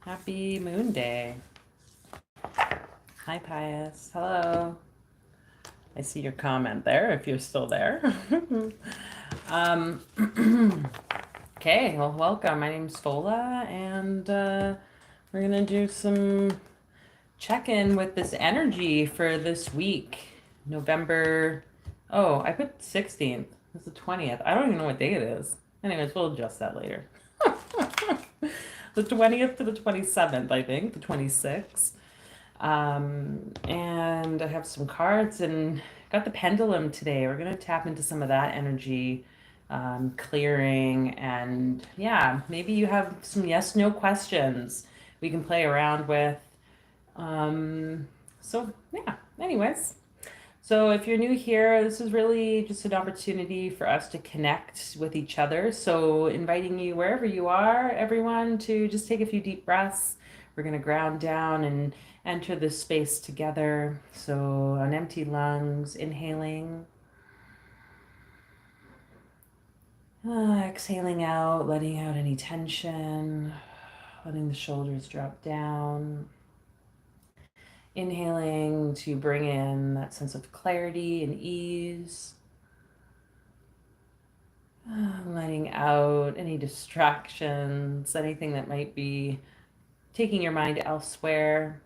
Happy Moon Day. Hi, Pius. Hello. I see your comment there, if you're still there. um, okay, well, welcome. My name's Fola, and we're going to do some check-in with this energy for this week. November... Oh, I put 16th. It's the 20th. I don't even know what day it is. Anyways, we'll adjust that later. The 20th to the 27th, I think. The 26th. And I have some cards and got the pendulum today. We're going to tap into some of that energy, clearing. And yeah, maybe you have some yes, no questions we can play around with. So yeah, anyways. So if you're new here, this is really just an opportunity for us to connect with each other. So inviting you wherever you are, everyone, to just take a few deep breaths. We're going to ground down and enter this space together. So on empty lungs, inhaling. Exhaling out, letting out any tension, letting the shoulders drop down. Inhaling to bring in that sense of clarity and ease. Letting out any distractions, anything that might be taking your mind elsewhere.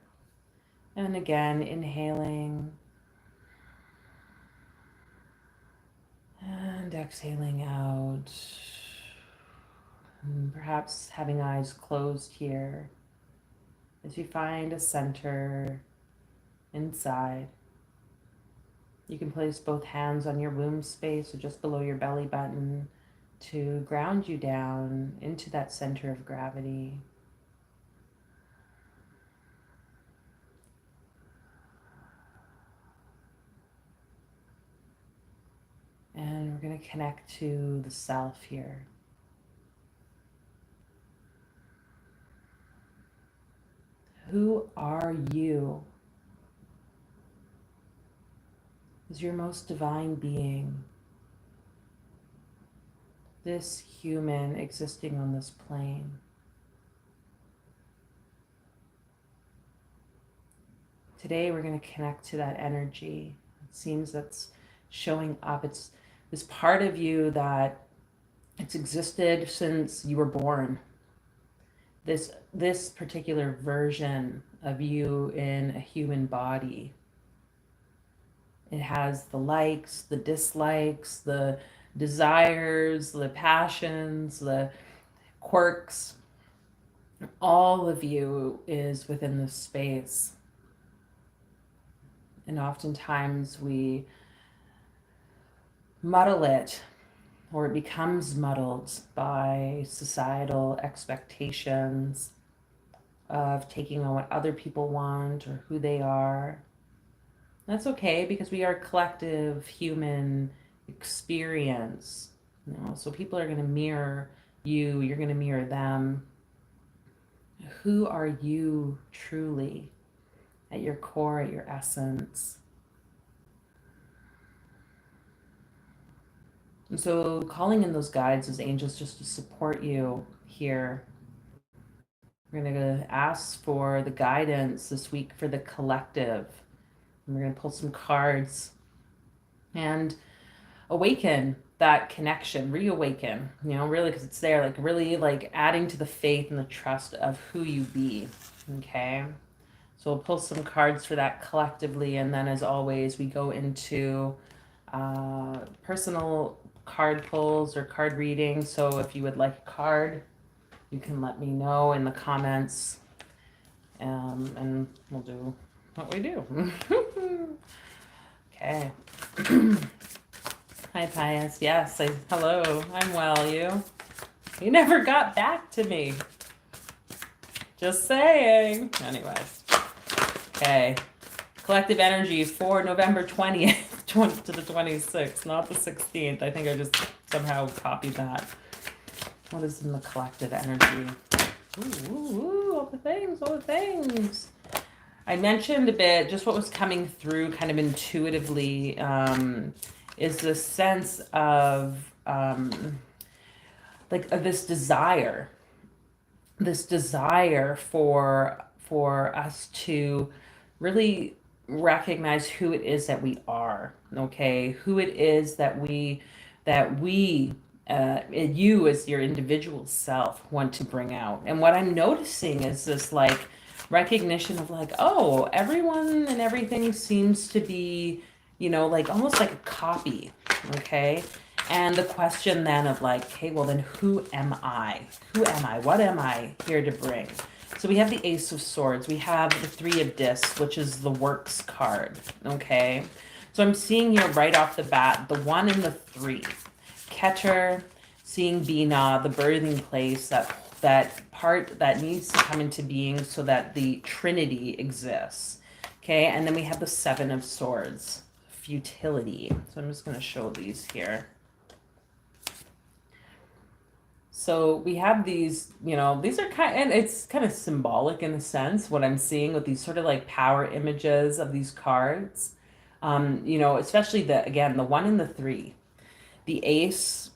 And again, inhaling. And exhaling out. And perhaps having eyes closed here as you find a center inside. You can place both hands on your womb space or just below your belly button to ground you down into that center of gravity. And we're going to connect to the self here. Who are you? Is your most divine being, this human existing on this plane. Today we're going to connect to that energy. It seems that's showing up. It's this part of you that it's existed since you were born. This particular version of you in a human body. It has the likes, the dislikes, the desires, the passions, the quirks. All of you is within this space. And oftentimes we muddle it, or it becomes muddled by societal expectations of taking on what other people want or who they are. That's okay, because we are a collective human experience. So people are going to mirror you, you're going to mirror them. Who are you truly at your core, at your essence? And so calling in those guides, those angels, just to support you here. We're going to ask for the guidance this week for the collective. And we're going to pull some cards and awaken that connection, reawaken, really, because it's there, like really like adding to the faith and the trust of who you be. Okay. So we'll pull some cards for that collectively. And then as always, we go into personal card pulls or card readings. So if you would like a card, you can let me know in the comments, and we'll do what we do. Okay. Hi, Pius. Yes, hello. I'm well. You never got back to me. Just saying. Anyways. Okay. Collective energy for November 20th to the 26th, not the 16th. I think I just somehow copied that. What is in the collective energy? Ooh, all the things. I mentioned a bit just what was coming through kind of intuitively, is this sense of of this desire this desire for us to really recognize who it is that we are, okay? Who it is that we you as your individual self want to bring out. And what I'm noticing is this like recognition of like, oh, everyone and everything seems to be, like almost like a copy, okay? And the question then of like, okay, well then who am I? Who am I? What am I here to bring? So we have the Ace of Swords. We have the Three of Discs, which is the Works card. Okay. So I'm seeing here right off the bat, the 1 and the 3. Keter, seeing Binah, the birthing place, that part that needs to come into being so that the Trinity exists. Okay. And then we have the 7 of Swords, futility. So I'm just going to show these here. So we have these, these are and it's kind of symbolic in a sense, what I'm seeing with these sort of like power images of these cards. Especially the 1 and the 3, the Ace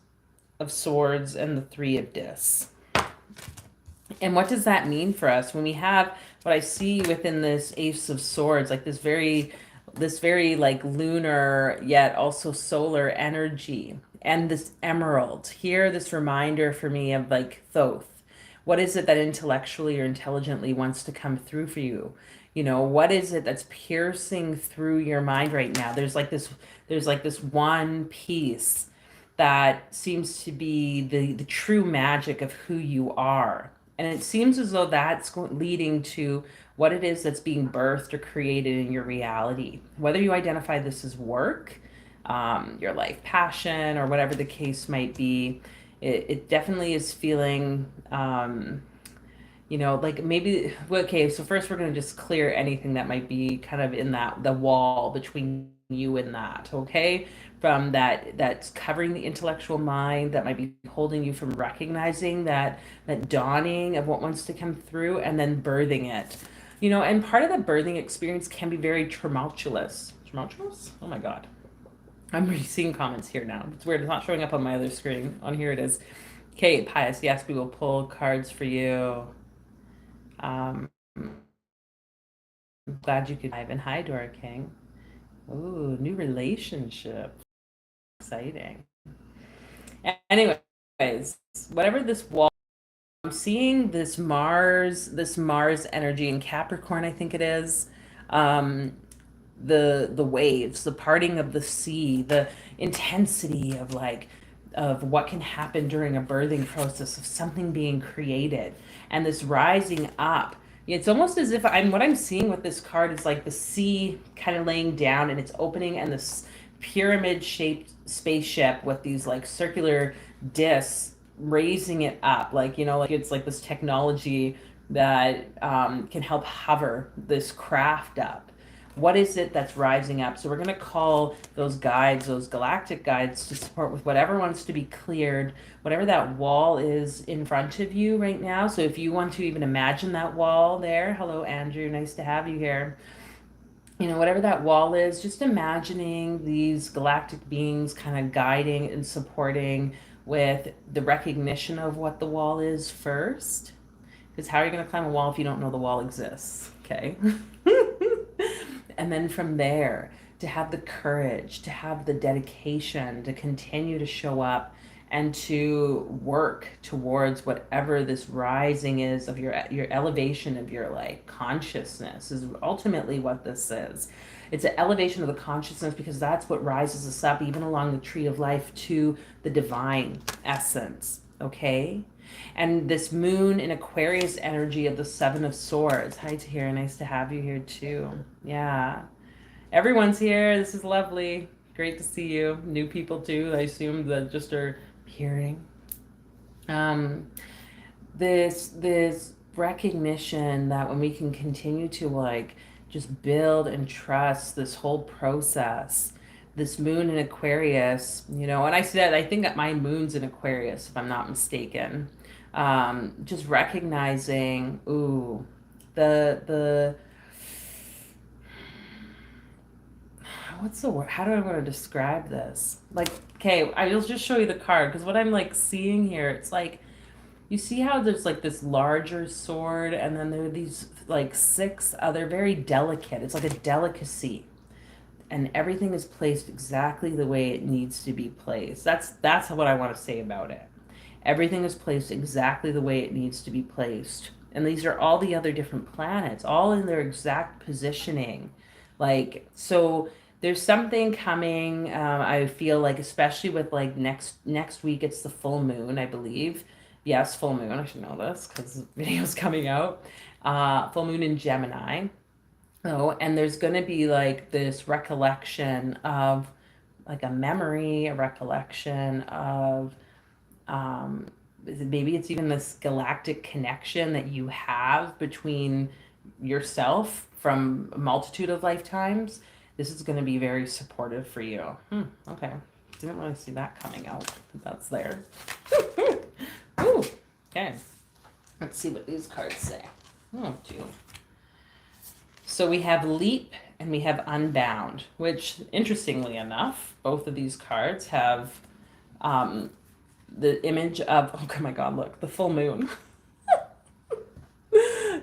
of Swords and the 3 of Discs. And what does that mean for us when we have what I see within this Ace of Swords, like this very like lunar yet also solar energy, and this emerald here, this reminder for me of like Thoth. What is it that intellectually or intelligently wants to come through for you? What is it that's piercing through your mind right now? There's this one piece that seems to be the true magic of who you are. And it seems as though that's leading to what it is that's being birthed or created in your reality. Whether you identify this as work, your life passion, or whatever the case might be, it definitely is feeling, like maybe, okay, so first we're going to just clear anything that might be kind of in the wall between you and that, okay? From that's covering the intellectual mind, that might be holding you from recognizing that dawning of what wants to come through, and then birthing it. And part of the birthing experience can be very tumultuous. Tumultuous? Oh my God. I'm already seeing comments here now. It's weird. It's not showing up on my other screen. On here it is. Okay, Pius, yes, we will pull cards for you. I'm glad you could dive in. Hi, Dora King. Ooh, new relationship. Exciting. Anyways, whatever this wall, I'm seeing this Mars energy in Capricorn, I think it is. The waves, the parting of the sea, the intensity of what can happen during a birthing process of something being created, and this rising up. It's almost as if what I'm seeing with this card is like the sea kind of laying down and it's opening, and this pyramid shaped spaceship with these like circular discs raising it up, like like it's like this technology that can help hover this craft up. What is it that's rising up? So we're going to call those guides, those galactic guides, to support with whatever wants to be cleared, whatever that wall is in front of you right now. So if you want to even imagine that wall there, hello Andrew, nice to have you here. Whatever that wall is, just imagining these galactic beings kind of guiding and supporting with the recognition of what the wall is first. Because how are you going to climb a wall if you don't know the wall exists? Okay. And then from there, to have the courage, to have the dedication, to continue to show up and to work towards whatever this rising is of your elevation of your like consciousness is ultimately what this is. It's an elevation of the consciousness, because that's what rises us up even along the tree of life to the divine essence, okay? And this moon in Aquarius energy of the 7 of Swords. Hi, Tahira. Nice to have you here too. Yeah. Everyone's here. This is lovely. Great to see you. New people too, I assume, that just are hearing. This recognition that when we can continue to like just build and trust this whole process, this moon in Aquarius, and I said, I think that my moon's in Aquarius, if I'm not mistaken. Just recognizing, the what's the word? How do I want to describe this? Like, okay, I will just show you the card, because what I'm like seeing here, it's like you see how there's like this larger sword, and then there are these like 6 other very delicate. It's like a delicacy, and everything is placed exactly the way it needs to be placed. That's what I want to say about it. Everything is placed exactly the way it needs to be placed. And these are all the other different planets, all in their exact positioning. Like, so there's something coming. I feel like, especially with like next week, it's the full moon, I believe. Yes, full moon. I should know this because the video's coming out. Full moon in Gemini. Oh, and there's going to be like this recollection of like a memory, a recollection of um, maybe it's even this galactic connection that you have between yourself from a multitude of lifetimes. This is going to be very supportive for you. Okay. Didn't really see that coming out. That's there. Ooh. Okay. Let's see what these cards say. Oh, gee. So we have Leap and we have Unbound, which, interestingly enough, both of these cards have the image of, oh my God, look, the full moon.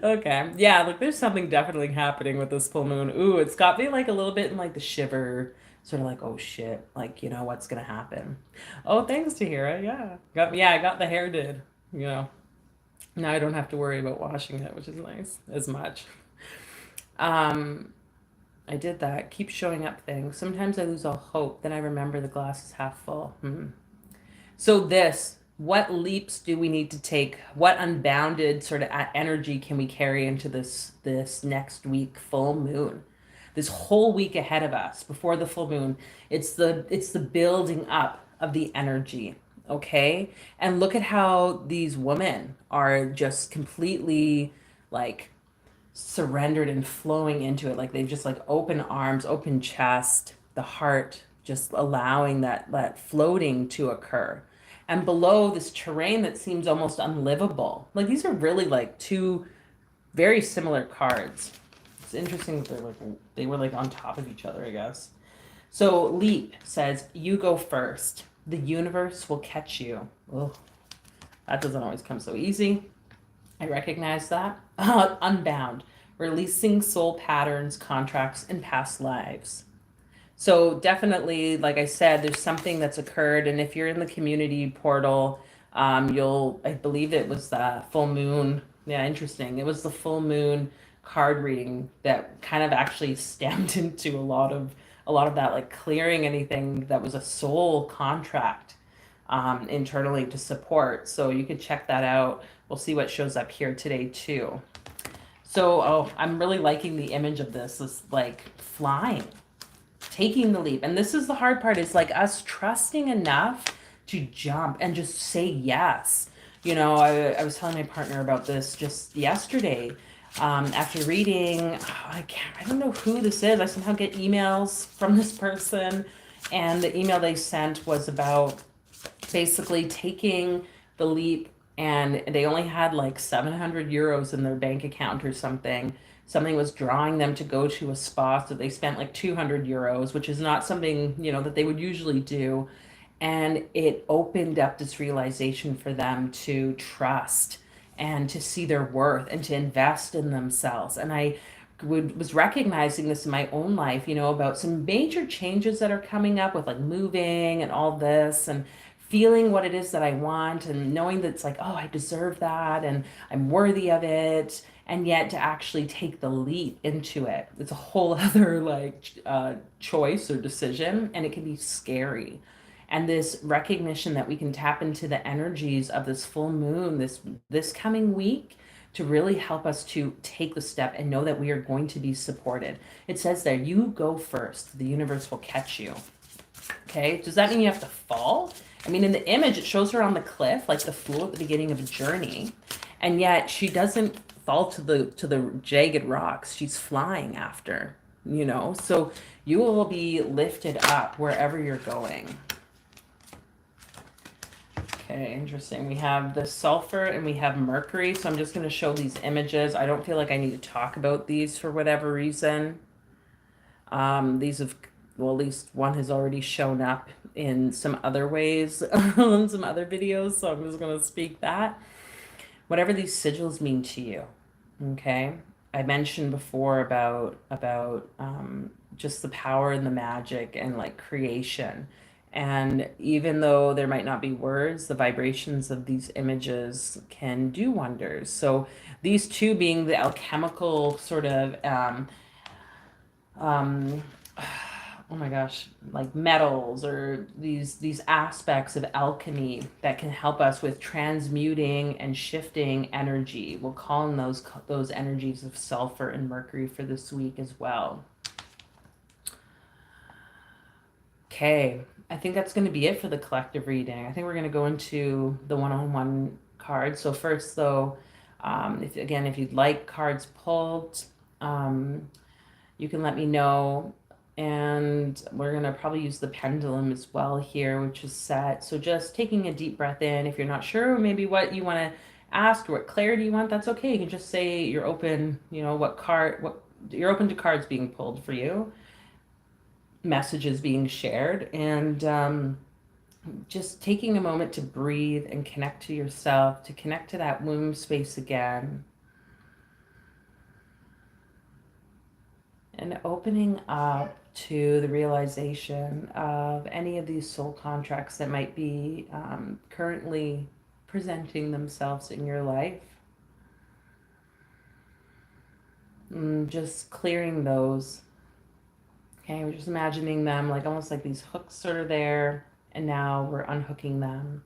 Okay. Yeah, look, there's something definitely happening with this full moon. Ooh, it's got me like a little bit in like the shiver, sort of like, oh shit, like, what's gonna happen? Oh, thanks, Tahira. Yeah. I got the hair did, Now I don't have to worry about washing it, which is nice as much. I did that. Keep showing up thing. Sometimes I lose all hope. Then I remember the glass is half full. So what leaps do we need to take? What unbounded sort of energy can we carry into this next week full moon? This whole week ahead of us before the full moon, it's the building up of the energy, okay? And look at how these women are just completely like surrendered and flowing into it. Like they've just like open arms, open chest, the heart, just allowing that floating to occur. And below this terrain that seems almost unlivable. Like these are really like 2 very similar cards. It's interesting that they were like on top of each other, I guess. So Leap says, you go first. The universe will catch you. Ugh, that doesn't always come so easy. I recognize that. Unbound, releasing soul patterns, contracts, and past lives. So definitely, like I said, there's something that's occurred. And if you're in the community portal, I believe it was the full moon. Yeah, interesting. It was the full moon card reading that kind of actually stemmed into a lot of that, like clearing anything that was a soul contract internally to support. So you could check that out. We'll see what shows up here today too. So, I'm really liking the image of this like flying, taking the leap. And this is the hard part, is like us trusting enough to jump and just say yes. I was telling my partner about this just yesterday. After reading, I don't know who this is. I somehow get emails from this person, and the email they sent was about basically taking the leap, and they only had like 700 euros in their bank account or something. Something was drawing them to go to a spa, so they spent like 200 euros, which is not something, that they would usually do. And it opened up this realization for them to trust and to see their worth and to invest in themselves. And I was recognizing this in my own life, about some major changes that are coming up with like moving and all this, and feeling what it is that I want, and knowing that it's like, oh, I deserve that and I'm worthy of it. And yet to actually take the leap into it, it's a whole other like choice or decision, and it can be scary. And this recognition that we can tap into the energies of this full moon this coming week to really help us to take the step and know that we are going to be supported. It says there, you go first, the universe will catch you. Okay, does that mean you have to fall? I mean, in the image, it shows her on the cliff, like the fool at the beginning of a journey, and yet she doesn't fall to the jagged rocks. She's flying after, so you will be lifted up wherever you're going. Okay, interesting. We have the sulfur and we have Mercury. So I'm just going to show these images. I don't feel like I need to talk about these for whatever reason. These have, well, at least one has already shown up in some other ways on some other videos. So I'm just going to speak that. whatever these sigils mean to you. Okay. I mentioned before about just the power and the magic and like creation. And even though there might not be words, the vibrations of these images can do wonders. So these two being the alchemical sort of um, oh my gosh, like metals or these aspects of alchemy that can help us with transmuting and shifting energy. We'll call in those energies of sulfur and mercury for this week as well. Okay, I think that's going to be it for the collective reading. I think we're going to go into the one-on-one cards. So first, though, if you'd like cards pulled, you can let me know. And we're going to probably use the pendulum as well here, which is set. So just taking a deep breath in. If you're not sure maybe what you want to ask or what clarity you want, that's okay. You can just say you're open, what you're open to cards being pulled for you, messages being shared, and just taking a moment to breathe and connect to yourself, to connect to that womb space again. And opening up to the realization of any of these soul contracts that might be currently presenting themselves in your life. And just clearing those. Okay, we're just imagining them like almost like these hooks that are there, and now we're unhooking them.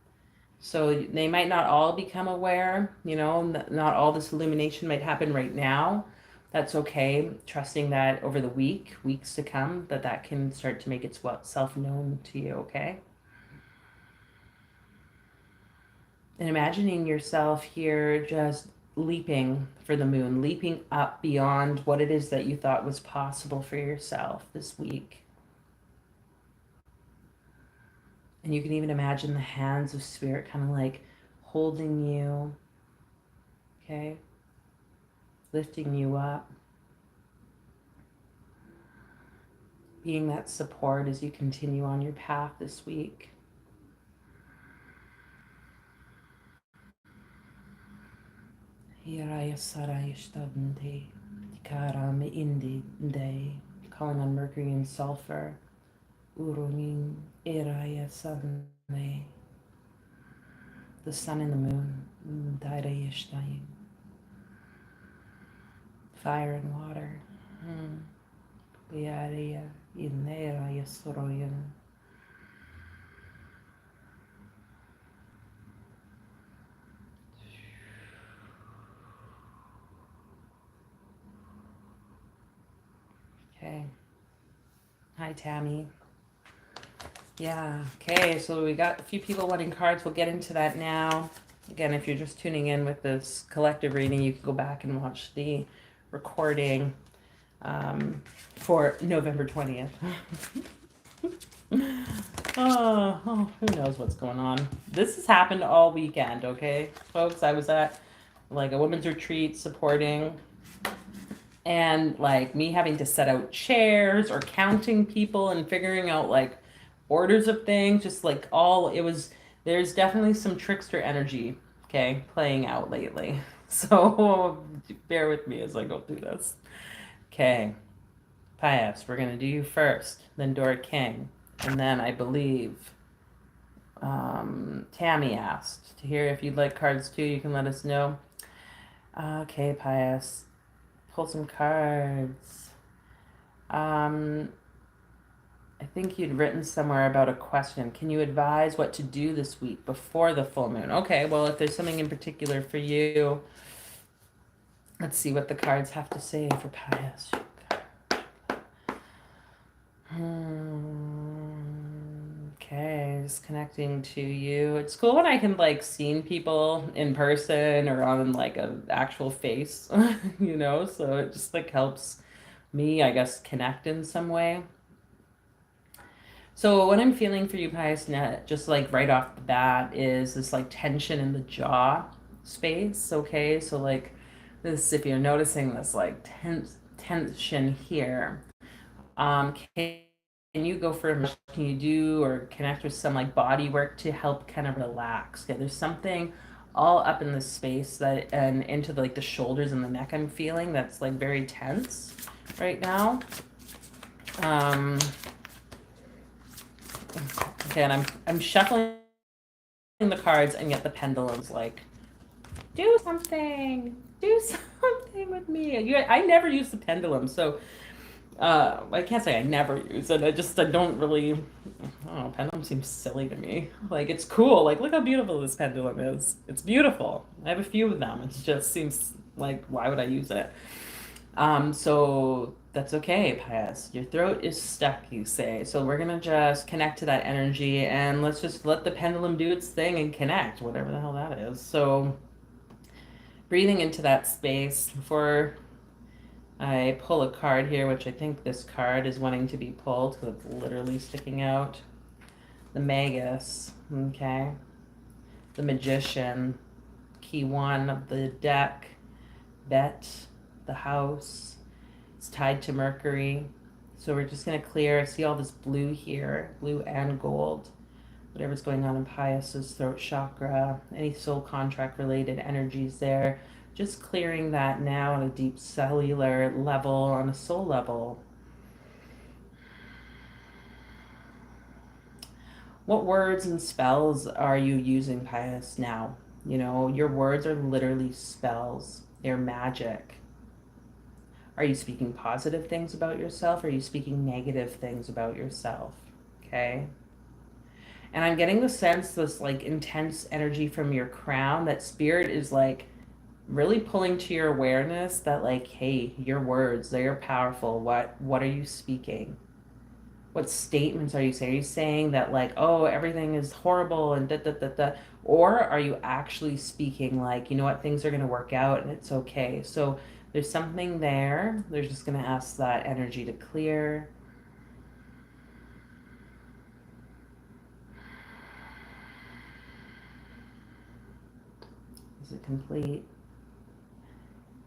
So they might not all become aware, not all this illumination might happen right now. That's okay. Trusting that over the weeks to come, that can start to make itself known to you, okay? And imagining yourself here just leaping for the moon, leaping up beyond what it is that you thought was possible for yourself this week. And you can even imagine the hands of spirit kind of like holding you, okay? Lifting you up. Being that support as you continue on your path this week. Calling on Mercury and sulfur. Urunin Iraya Sadne. The sun and the moon. Fire and water. Okay. Hi, Tammy. Yeah. Okay. So we got a few people wanting cards. We'll get into that now. Again, if you're just tuning in with this collective reading, you can go back and watch the recording for November 20th. Oh, who knows what's going on. This has happened all weekend, okay, folks? I was at like a women's retreat supporting, and like me having to set out chairs or counting people and figuring out like orders of things, just like there's definitely some trickster energy, okay, playing out lately. So bear with me as I go through this. Okay. Pius, we're going to do you first, then Dora King, and then I believe Tammy asked to hear if you'd like cards too. You can let us know. Okay, Pius, pull some cards. I think you'd written somewhere about a question. Can you advise what to do this week before the full moon? Okay, well, if there's something in particular for you, let's see what the cards have to say for Pius. Okay, just connecting to you. It's cool when I can like see people in person or on like an actual face, so it just like helps me, I guess, connect in some way. So what I'm feeling for you, Pius, just like right off the bat, is this like tension in the jaw space. Okay, so like this, if you're noticing this like tension here, can you go for a massage? Can you do or connect with some like body work to help kind of relax? Okay, there's something all up in this space that, and into the, like the shoulders and the neck I'm feeling that's like very tense right now. Okay, and I'm shuffling the cards, and yet the pendulum's like, do something with me. I never use the pendulum, so I can't say I never use it. I don't really. Oh, pendulum seems silly to me. Like, it's cool. Like, look how beautiful this pendulum is. It's beautiful. I have a few of them. It just seems like, why would I use it? So that's okay, Pius. Your throat is stuck, you say. So we're gonna just connect to that energy, and let's just let the pendulum do its thing and connect, whatever the hell that is. So breathing into that space before I pull a card here, which I think this card is wanting to be pulled because it's literally sticking out. The Magus, okay. The Magician, key 1 of the deck. Bet, the house. It's tied to Mercury. So we're just going to clear. I see all this blue here, blue and gold. Whatever's going on in Pius's throat chakra, any soul contract related energies there. Just clearing that now on a deep cellular level, on a soul level. What words and spells are you using, Pius, now? You know, your words are literally spells. They're magic. Are you speaking positive things about yourself? Or are you speaking negative things about yourself? Okay. And I'm getting the sense, this like intense energy from your crown, that spirit is like really pulling to your awareness that like, hey, your words, they're powerful. What are you speaking? What statements are you saying? Are you saying that like, oh, everything is horrible and da da da da? Or are you actually speaking like, you know what, things are going to work out and it's okay? So there's something there. They're just going to ask that energy to clear. Is it complete?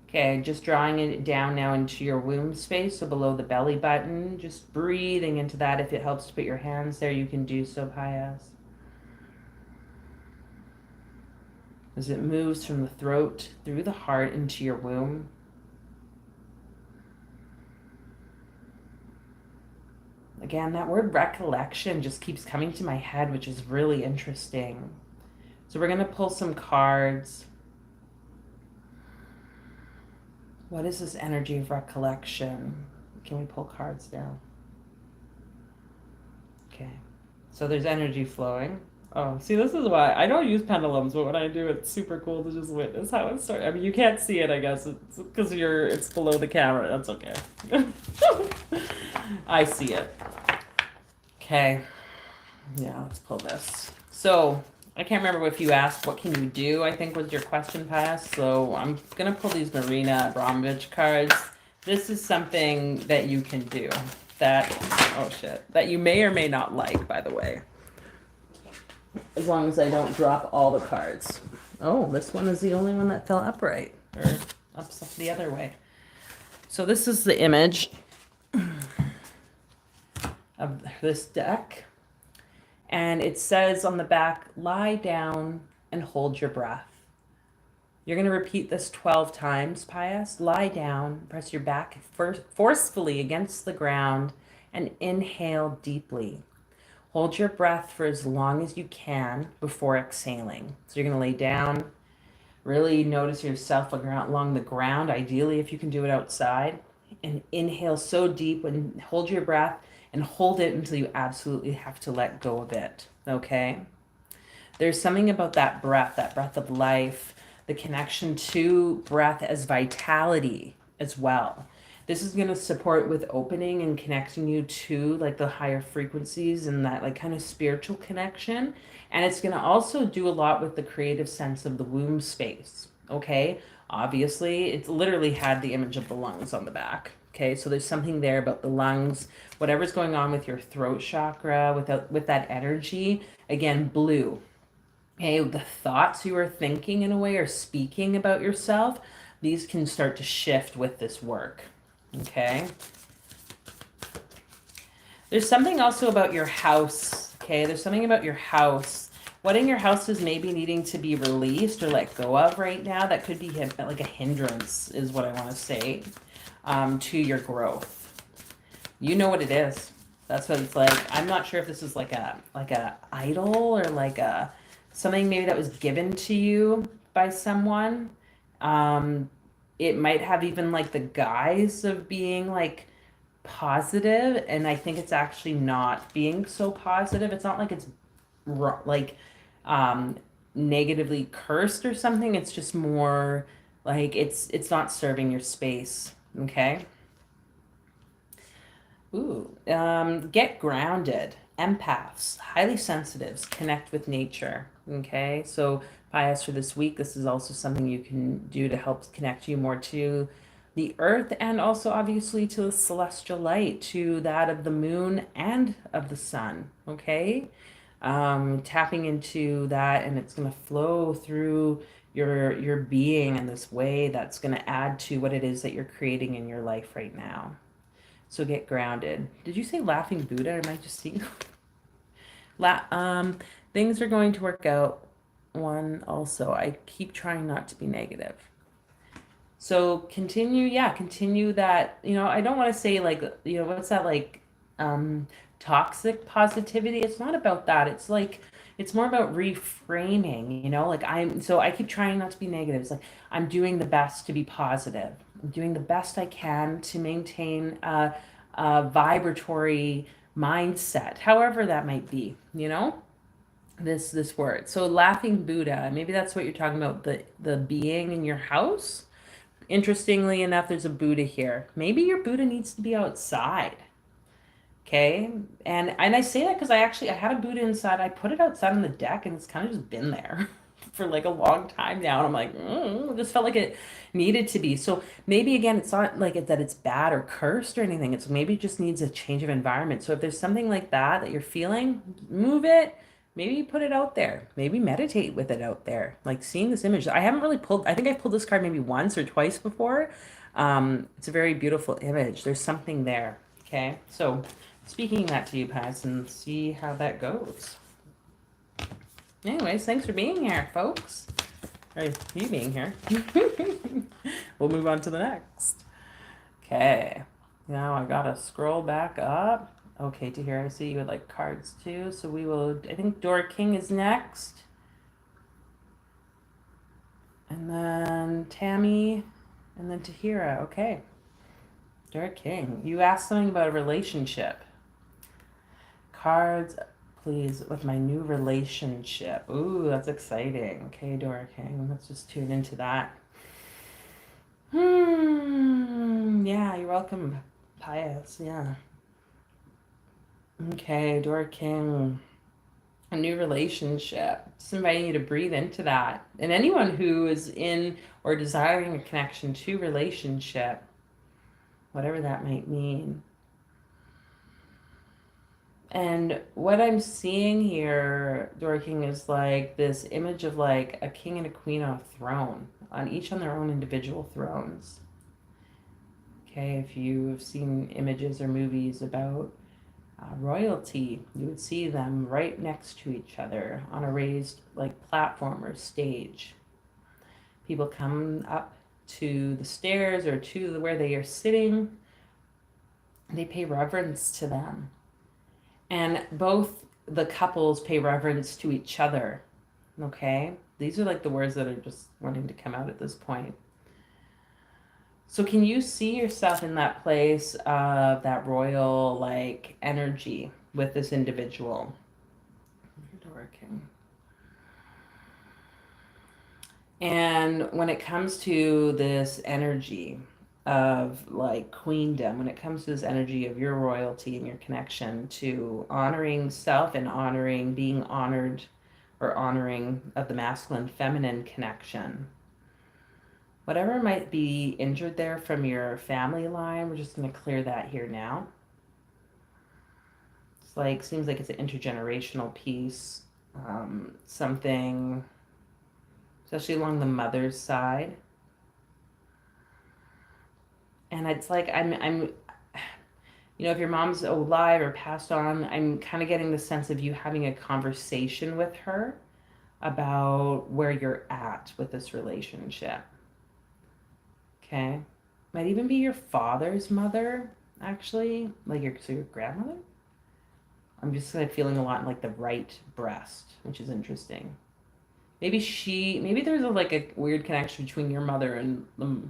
Okay, just drawing it down now into your womb space, so below the belly button. Just breathing into that. If it helps to put your hands there, you can do so, Pius. As it moves from the throat, through the heart, into your womb. Again, that word recollection just keeps coming to my head, which is really interesting. So we're going to pull some cards. What is this energy of recollection? Can we pull cards down? Okay. So there's energy flowing. Oh, see, this is why I don't use pendulums, but when I do, it's super cool to just witness how it starts. I mean, you can't see it, I guess, it's because it's below the camera. That's okay. I see it. Okay. Yeah, let's pull this. So I can't remember if you asked what can you do, I think was your question, Pius. So I'm going to pull these Marina Abramovich cards. This is something that you can do that you may or may not like, by the way. As long as I don't drop all the cards. Oh, this one is the only one that fell upright, or up the other way. So this is the image of this deck. And it says on the back, lie down and hold your breath. You're going to repeat this 12 times, Pius. Lie down, press your back forcefully against the ground, and inhale deeply. Hold your breath for as long as you can before exhaling. So you're going to lay down. Really notice yourself along the ground, ideally if you can do it outside. And inhale so deep and hold your breath and hold it until you absolutely have to let go of it, okay? There's something about that breath of life, the connection to breath as vitality as well. This is going to support with opening and connecting you to like the higher frequencies and that like kind of spiritual connection. And it's going to also do a lot with the creative sense of the womb space. Okay. Obviously, it's literally had the image of the lungs on the back. Okay. So there's something there about the lungs, whatever's going on with your throat chakra, with that energy. Again, blue. Okay. The thoughts you are thinking in a way or speaking about yourself, these can start to shift with this work. Okay. There's something also about your house. Okay. There's something about your house What in your house is maybe needing to be released or let go of right now? That could be like a hindrance, is what I want to say, to your growth. You know what it is. That's what it's like. I'm not sure if this is like a idol or like a something maybe that was given to you by someone. It might have even like the guise of being like positive, and I think it's actually not being so positive. It's not like it's like um negatively cursed or something. It's just more like it's not serving your space. Okay. Ooh, get grounded. Empaths, highly sensitives, connect with nature. Okay, so bias for this week. This is also something you can do to help connect you more to the earth, and also obviously to the celestial light, to that of the moon and of the sun. Okay, tapping into that, and it's going to flow through your being in this way that's going to add to what it is that you're creating in your life right now. So get grounded. Did you say laughing Buddha? Or am I just seeing? Things are going to work out. One also, I keep trying not to be negative. So continue, yeah, continue that. I don't want to say like, what's that like, toxic positivity. It's not about that. It's like, it's more about reframing, like I keep trying not to be negative. It's like, I'm doing the best to be positive. I'm doing the best I can to maintain a vibratory mindset, however that might be, this word. So laughing Buddha, maybe that's what you're talking about, the being in your house. Interestingly enough, there's a Buddha here. Maybe your Buddha needs to be outside. Okay. And I say that because I had a Buddha inside. I put it outside on the deck, and it's kind of just been there for like a long time now. And I'm like, it just felt like it needed to be. So maybe again, it's not like that it's bad or cursed or anything. It's maybe it just needs a change of environment. So if there's something like that you're feeling, move it. Maybe put it out there. Maybe meditate with it out there. Like seeing this image. I haven't really pulled, I think I've pulled this card maybe once or twice before. It's a very beautiful image. There's something there. Okay. So speaking that to you, Paz, and see how that goes. Anyways, thanks for being here, folks. Or you being here. We'll move on to the next. Okay. Now I gotta scroll back up. Okay, to here I see you would like cards too. So we will, I think Dora King is next. And then Tammy, and then Tahira. Okay. Dora King, you asked something about a relationship. Cards, please, with my new relationship. Ooh, that's exciting. Okay, Dora King, let's just tune into that. Yeah, you're welcome, Pious. Yeah. Okay, Dora King, a new relationship. Just inviting you to breathe into that. And anyone who is in or desiring a connection to relationship, whatever that might mean. And what I'm seeing here, Dora King, is like this image of like a king and a queen on a throne, each on their own individual thrones. Okay, if you have seen images or movies about royalty, you would see them right next to each other on a raised like platform or stage. People come up to the stairs or to where they are sitting. They pay reverence to them. And both the couples pay reverence to each other. Okay? These are like the words that are just wanting to come out at this point. So can you see yourself in that place of that royal like energy with this individual? And when it comes to this energy of like queendom, when it comes to this energy of your royalty and your connection to honoring self and honoring being honored, or honoring of the masculine feminine connection, whatever might be injured there from your family line, we're just going to clear that here now. It's like, seems like it's an intergenerational piece, something, especially along the mother's side. And it's like, I'm, if your mom's alive or passed on, I'm kind of getting the sense of you having a conversation with her about where you're at with this relationship. Okay. Might even be your father's mother, actually. Like your grandmother? I'm just kind of feeling a lot in like the right breast, which is interesting. Maybe there's like a weird connection between your mother and the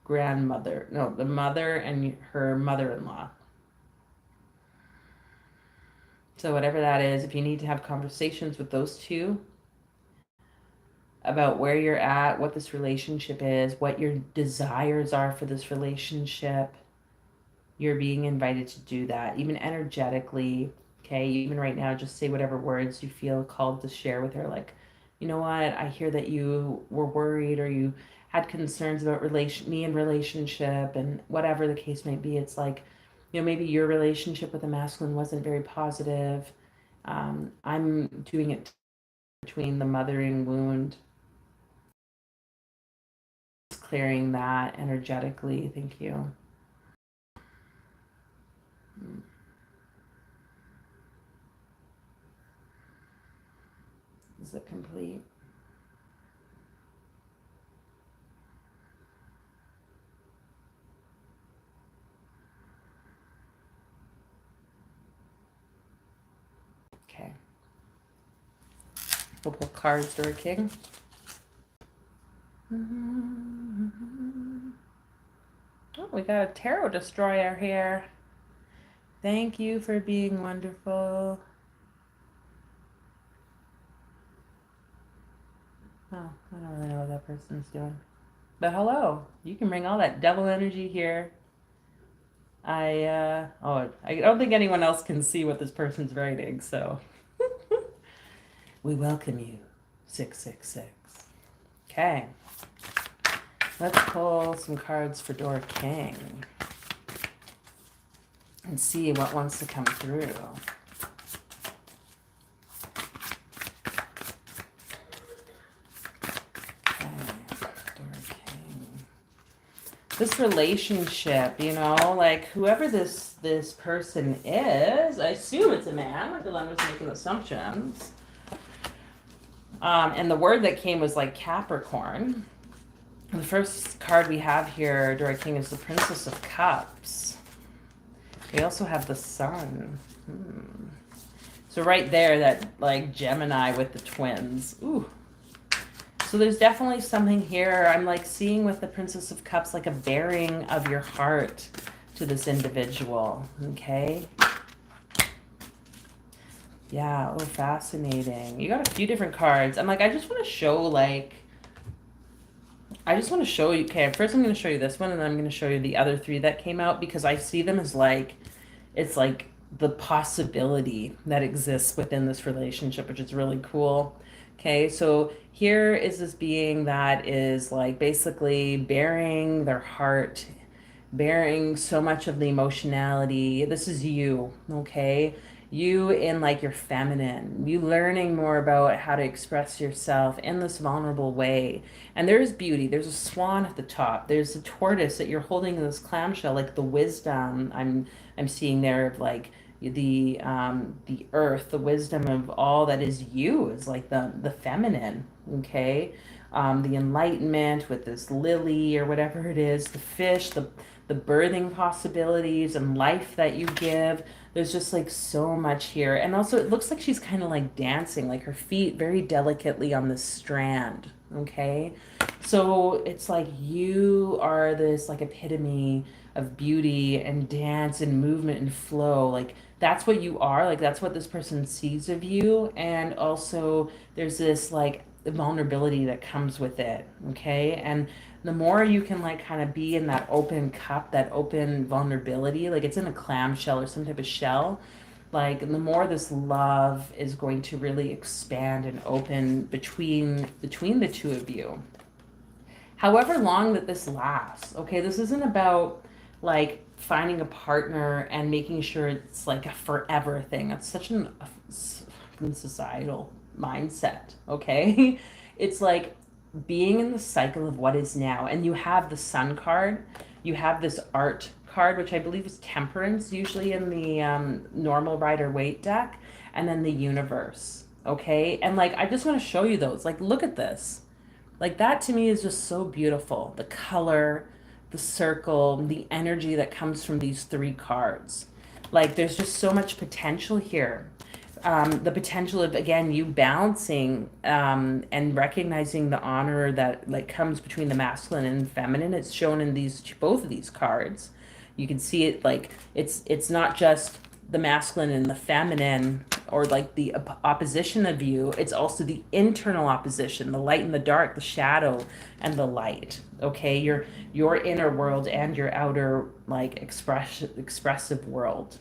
grandmother. No, the mother and her mother-in-law. So whatever that is, if you need to have conversations with those two about where you're at, what this relationship is, what your desires are for this relationship, you're being invited to do that, even energetically. Okay, even right now, just say whatever words you feel called to share with her. Like, you know what? I hear that you were worried or you had concerns about me and relationship and whatever the case may be. It's like, maybe your relationship with the masculine wasn't very positive. I'm doing it between the mothering wound, clearing that energetically. Thank you. Is it complete? Okay. We'll pull cards to a king. Oh, we got a tarot destroyer here. Thank you for being wonderful. Oh, I don't really know what that person's doing. But hello, you can bring all that devil energy here. I don't think anyone else can see what this person's writing, so we welcome you, 666. Okay, let's pull some cards for Dora King and see what wants to come through. This relationship, like whoever this person is, I assume it's a man. Like I'm just making assumptions. And the word that came was like Capricorn. The first card we have here, Dora King, is the Princess of Cups. We also have the Sun. So right there, that like Gemini with the twins. Ooh. So there's definitely something here. I'm like seeing with the Princess of Cups, like a bearing of your heart to this individual. Okay. Yeah. Oh, fascinating. You got a few different cards. I'm like, I just want to show you. Okay, first I'm going to show you this one, and then I'm going to show you the other three that came out, because I see them as like, it's like the possibility that exists within this relationship, which is really cool. Okay, so here is this being that is like basically bearing their heart, bearing so much of the emotionality. This is you, okay? You in like your feminine, you learning more about how to express yourself in this vulnerable way. And there's beauty. There's a swan at the top. There's a tortoise that you're holding in this clamshell, like the wisdom I'm seeing there of like the earth, the wisdom of all that is you is like the feminine, okay? The enlightenment with this lily or whatever it is, the fish, the birthing possibilities and life that you give. There's just like so much here. And also it looks like she's kind of like dancing, like her feet very delicately on this strand, okay? So it's like you are this like epitome of beauty and dance and movement and flow. Like that's what you are. Like that's what this person sees of you. And also there's this like vulnerability that comes with it, okay? And the more you can like kind of be in that open cup, that open vulnerability, like it's in a clamshell or some type of shell, like the more this love is going to really expand and open between the two of you. However long that this lasts, okay? This isn't about like finding a partner and making sure it's like a forever thing. That's such a societal mindset, okay? It's like being in the cycle of what is now. And you have the Sun card, you have this art card, which I believe is Temperance, usually in the normal Rider Waite deck, and then the Universe. Okay. And like, I just want to show you those. Like, look at this. Like, that to me is just so beautiful. The color, the circle, the energy that comes from these three cards. Like, there's just so much potential here. The potential of, again, you balancing and recognizing the honor that like comes between the masculine and feminine. It's shown in these both of these cards. You can see it like it's not just the masculine and the feminine, or like the opposition of you. It's also the internal opposition, the light and the dark, the shadow and the light. Okay, your inner world and your outer like expressive world.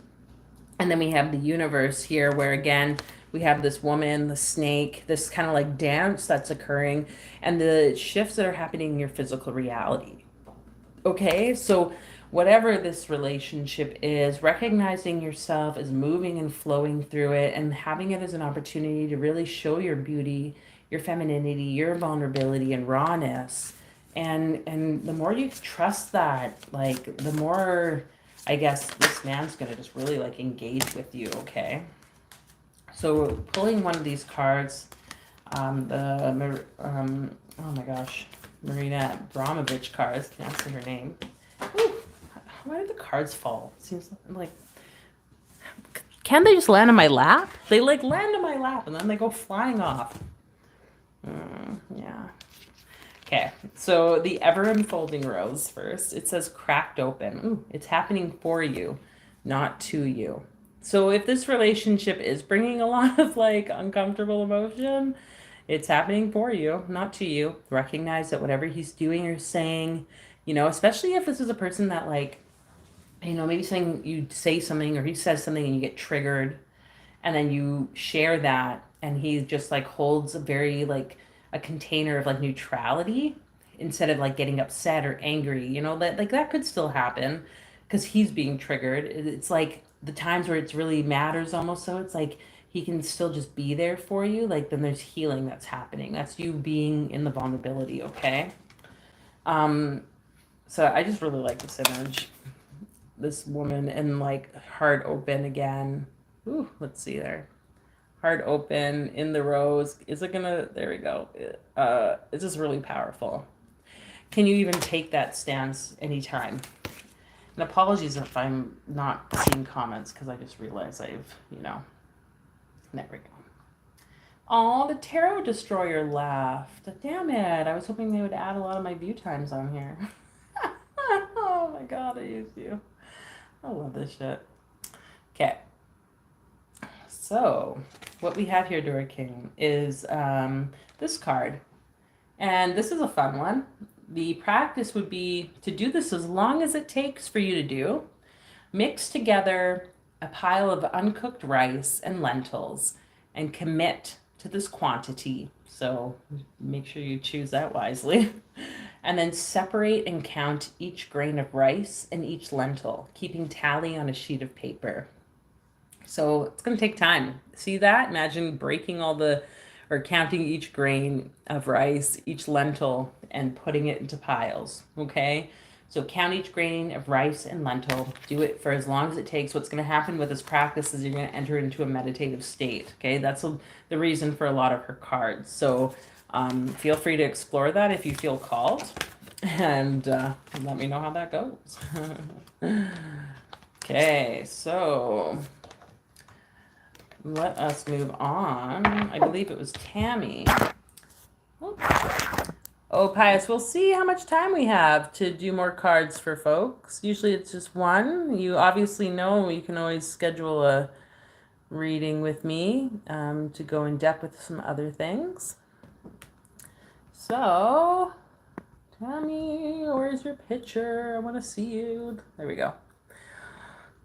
And then we have the universe here, where again, we have this woman, the snake, this kind of like dance that's occurring, and the shifts that are happening in your physical reality. Okay, so whatever this relationship is, recognizing yourself as moving and flowing through it and having it as an opportunity to really show your beauty, your femininity, your vulnerability and rawness. And the more you trust that, like the more I guess this man's gonna just really like engage with you, okay? So pulling one of these cards, oh my gosh, Marina Abramovich cards, can't say her name. Ooh, why did the cards fall? It seems like, can't they just land on my lap? They like land on my lap and then they go flying off. Yeah. Okay, so the ever unfolding rose first. It says cracked open. Ooh, it's happening for you, not to you. So if this relationship is bringing a lot of like uncomfortable emotion, it's happening for you, not to you. Recognize that whatever he's doing or saying, especially if this is a person that like, maybe saying you say something or he says something and you get triggered, and then you share that and he just like holds a very like a container of like neutrality instead of like getting upset or angry, that like that could still happen because he's being triggered. It's like the times where it's really matters almost, so it's like he can still just be there for you. Like then there's healing that's happening. That's you being in the vulnerability, okay? So I just really like this image. This woman and like heart open again. Ooh, let's see there. Heart open in the rose. Is it gonna, there we go. It's just really powerful. Can you even take that stance anytime? And apologies if I'm not seeing comments because I just realized there we go. Oh, the Tarot Destroyer left. Damn it. I was hoping they would add a lot of my view times on here. Oh my god, I use you. I love this shit. Okay. So, what we have here, Dora King, is this card. And this is a fun one. The practice would be to do this as long as it takes for you to do. Mix together a pile of uncooked rice and lentils and commit to this quantity. So make sure you choose that wisely. And then separate and count each grain of rice and each lentil, keeping tally on a sheet of paper. So it's going to take time. See that? Imagine breaking or counting each grain of rice, each lentil, and putting it into piles, okay? So count each grain of rice and lentil. Do it for as long as it takes. What's going to happen with this practice is you're going to enter into a meditative state, okay? That's the reason for a lot of her cards. So feel free to explore that if you feel called, and let me know how that goes. Okay, so let us move on. I believe it was Tammy. Oh, Pius, we'll see how much time we have to do more cards for folks. Usually it's just one. You obviously know you can always schedule a reading with me to go in depth with some other things. So, Tammy, where's your picture? I want to see you. There we go.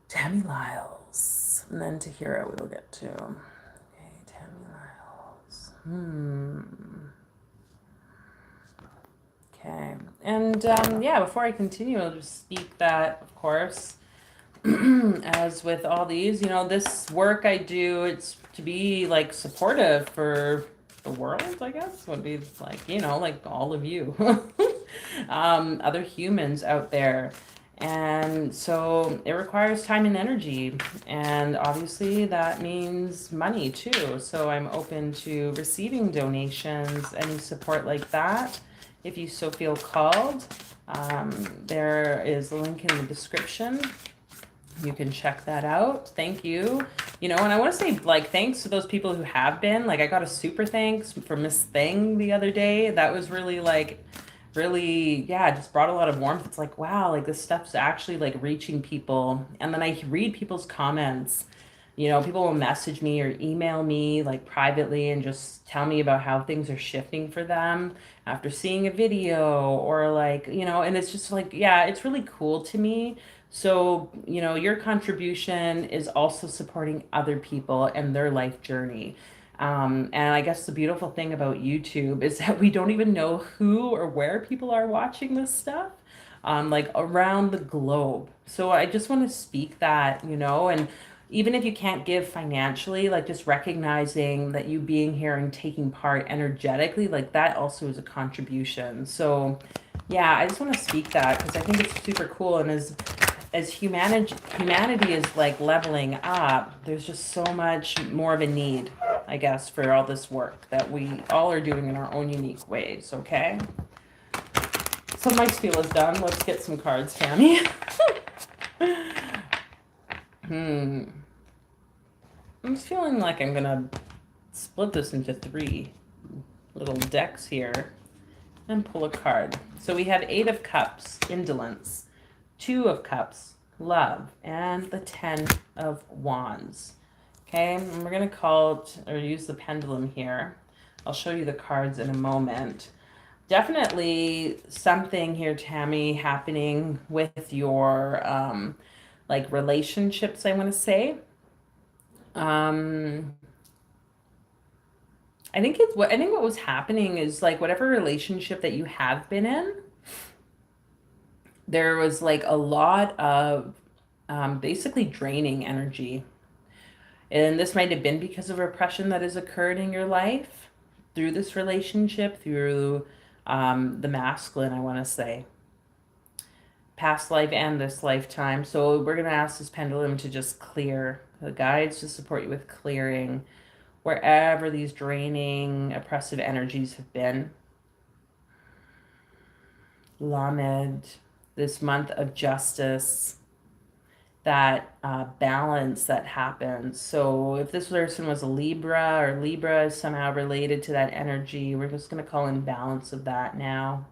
Tammy Lyles. And then Tahira we'll get to. Okay, Tammy Lyles. Okay. And yeah, before I continue, I'll just speak that, of course, as with all these, this work I do, it's to be like supportive for the world, I guess, would be like, like all of you, other humans out there. And so it requires time and energy. And obviously that means money too. So I'm open to receiving donations, any support like that, if you so feel called. There is a link in the description. You can check that out. Thank you. You know, and I want to say, like, thanks to those people who have been. Like, I got a super thanks from Miss Thing the other day. That was really, like, really, yeah, just brought a lot of warmth. It's like, wow, like, this stuff's actually, like, reaching people. And then I read people's comments. You know, people will message me or email me, like, privately and just tell me about how things are shifting for them after seeing a video or, like, you know, and it's just like, yeah, it's really cool to me. So, you know, your contribution is also supporting other people and their life journey. And I guess the beautiful thing about YouTube is that we don't even know who or where people are watching this stuff, like around the globe. So I just want to speak that, you know, and even if you can't give financially, like just recognizing that you being here and taking part energetically, like that also is a contribution. So, yeah, I just want to speak that because I think it's super cool. And as humanity is like leveling up, there's just so much more of a need, I guess, for all this work that we all are doing in our own unique ways. Okay. So my spiel is done. Let's get some cards, Tammy. I'm feeling like I'm gonna split this into 3 little decks here and pull a card. So we have 8 of Cups, indolence, 2 of Cups, love, and the 10 of Wands. Okay, and we're going to call it, or use the pendulum here. I'll show you the cards in a moment. Definitely something here, Tammy, happening with your, like, relationships, I want to say. I think what was happening is like whatever relationship that you have been in, there was like a lot of basically draining energy. And this might have been because of repression that has occurred in your life through this relationship, through the masculine, I want to say, past life and this lifetime. So we're going to ask this pendulum to just clear the guides to support you with clearing wherever these draining, oppressive energies have been. Lamed, this month of justice, that balance that happens. So if this person was a Libra or Libra is somehow related to that energy, we're just going to call in balance of that now.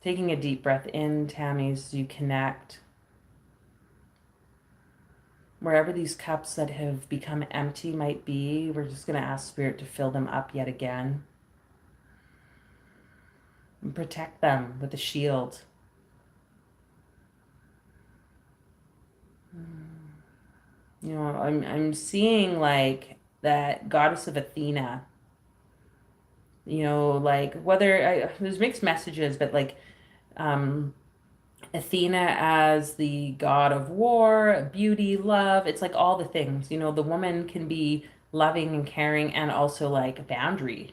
Taking a deep breath in, Tammy, as you connect. Wherever these cups that have become empty might be, we're just going to ask Spirit to fill them up yet again. And protect them with a shield. You know, I'm seeing like that goddess of Athena. You know, like there's mixed messages, but like Athena as the god of war, beauty, love. It's like all the things. You know, the woman can be loving and caring and also like a boundary.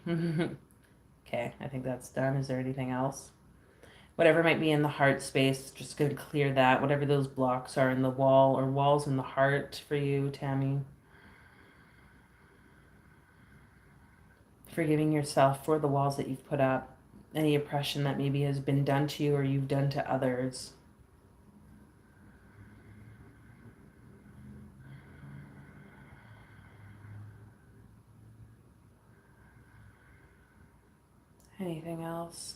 Okay, I think that's done. Is there anything else? Whatever might be in the heart space, just going to clear that. Whatever those blocks are in the wall or walls in the heart for you, Tammy. Forgiving yourself for the walls that you've put up. Any oppression that maybe has been done to you or you've done to others. Anything else?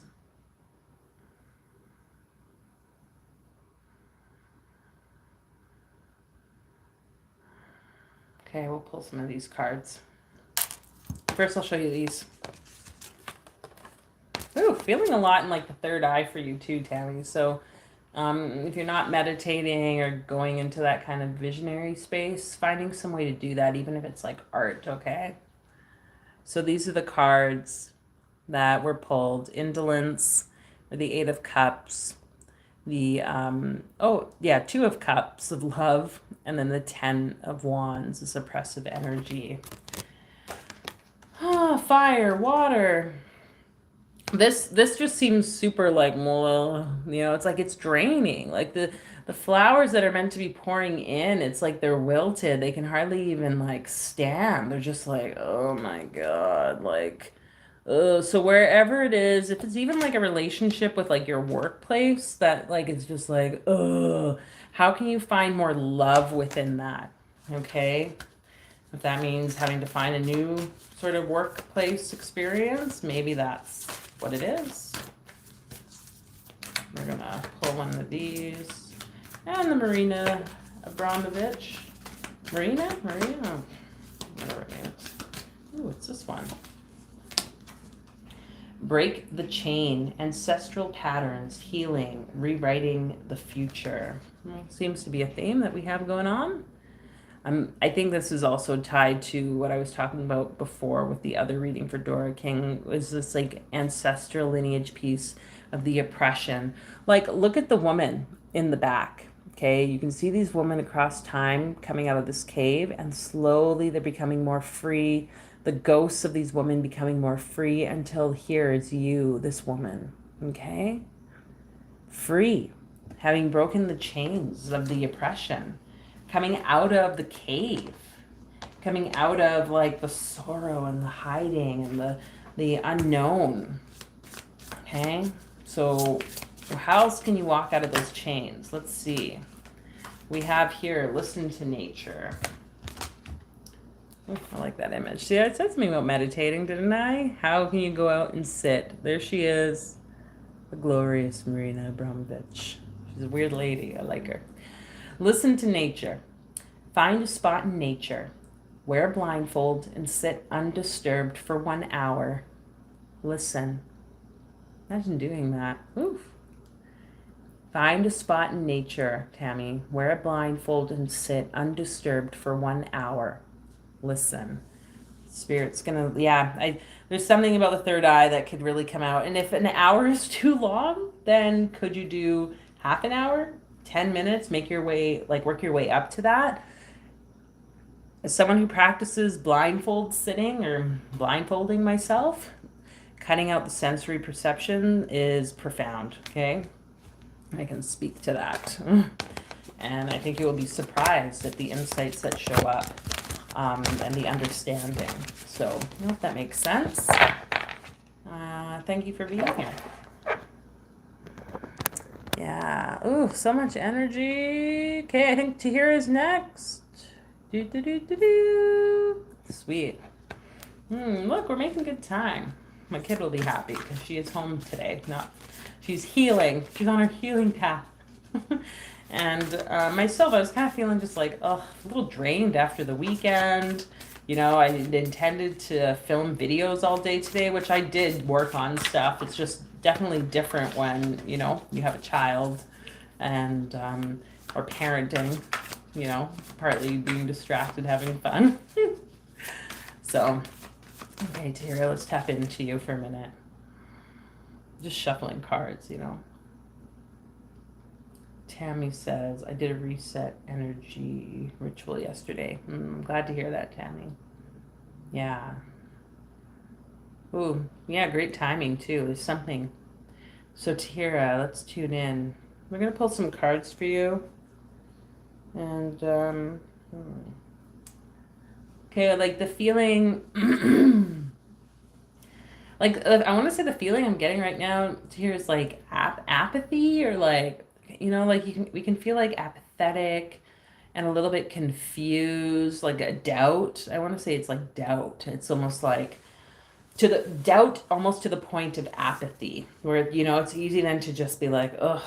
Okay, we'll pull some of these cards. First, I'll show you these. Ooh, feeling a lot in like the third eye for you too, Tammy. So if you're not meditating or going into that kind of visionary space, finding some way to do that, even if it's like art, okay? So these are the cards that were pulled. Indolence, or the 8 of Cups, the 2 of Cups of love, and then the 10 of Wands, the suppressive energy. Fire, water. This just seems super like, well, it's like it's draining. Like the flowers that are meant to be pouring in, it's like they're wilted. They can hardly even like stand. They're just like, oh my God, like, so wherever it is, if it's even like a relationship with like your workplace, that like it's just like, how can you find more love within that? Okay. If that means having to find a new sort of workplace experience, maybe that's what it is. We're gonna pull one of these. And the Marina Abramovich. Marina? Whatever it is. Ooh, it's this one. Break the chain, ancestral patterns, healing, rewriting the future. Well, seems to be a theme that we have going on. I think this is also tied to what I was talking about before with the other reading for Dora King, was this like ancestral lineage piece of the oppression. Like, look at the woman in the back. Okay, you can see these women across time coming out of this cave, and slowly they're becoming more free. The ghosts of these women becoming more free until here is you, this woman. Okay, free, having broken the chains of the oppression, coming out of the cave, coming out of like the sorrow and the hiding and the unknown. Okay, so how else can you walk out of those chains? Let's see. We have here, listen to nature. I like that image. See, it said something about meditating, didn't I? How can you go out and sit? There she is, the glorious Marina Abramovich. She's a weird lady. I like her. Listen to nature. Find a spot in nature. Wear a blindfold and sit undisturbed for 1 hour. Listen. Imagine doing that. Oof. Find a spot in nature, Tammy. Wear a blindfold and sit undisturbed for 1 hour. Listen. Spirit's gonna, there's something about the third eye that could really come out. And if an hour is too long, then could you do half an hour, 10 minutes, work your way up to that? As someone who practices blindfold sitting or blindfolding myself, cutting out the sensory perception is profound, okay? I can speak to that. And I think you will be surprised at the insights that show up, and the understanding. So I hope that makes sense. Thank you for being here. Yeah. Ooh, so much energy. Okay, I think Tahira is next. Sweet. Look, we're making good time. My kid will be happy because she is home today. She's healing. She's on her healing path. And myself, I was kind of feeling just like, a little drained after the weekend. I intended to film videos all day today, which I did work on stuff. It's just definitely different when, you have a child and, or parenting, partly being distracted, having fun. So, okay, Tara, let's tap into you for a minute. Just shuffling cards, Tammy says, I did a reset energy ritual yesterday. I'm glad to hear that, Tammy. Yeah. Ooh, yeah, great timing, too. There's something. So, Tahira, let's tune in. We're going to pull some cards for you. And, okay, like the feeling, like, I want to say the feeling I'm getting right now, Tahira, is like apathy, or like, like we can feel like apathetic and a little bit confused, like a doubt. I want to say it's like doubt. It's almost like to the doubt, almost to the point of apathy, where, it's easy then to just be like, ugh,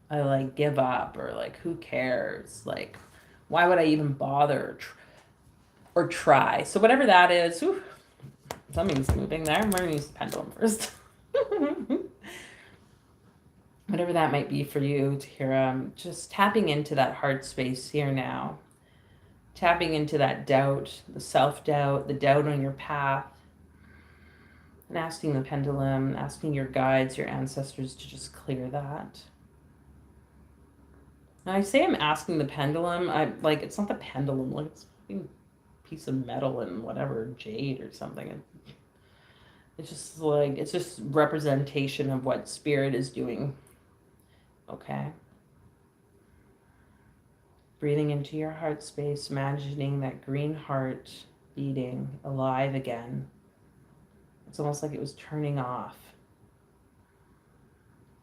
I like give up, or like, who cares? Like, why would I even bother or try? So whatever that is, something's moving there. I'm going to use the pendulum first. Whatever that might be for you, Tahira, just tapping into that heart space here now. Tapping into that doubt, the self-doubt, the doubt on your path. And asking the pendulum, asking your guides, your ancestors to just clear that. And I say I'm asking the pendulum, it's not the pendulum, like it's a piece of metal and whatever, jade or something. It's just like, it's just representation of what spirit is doing. Okay. Breathing into your heart space, imagining that green heart beating alive again. It's almost like it was turning off.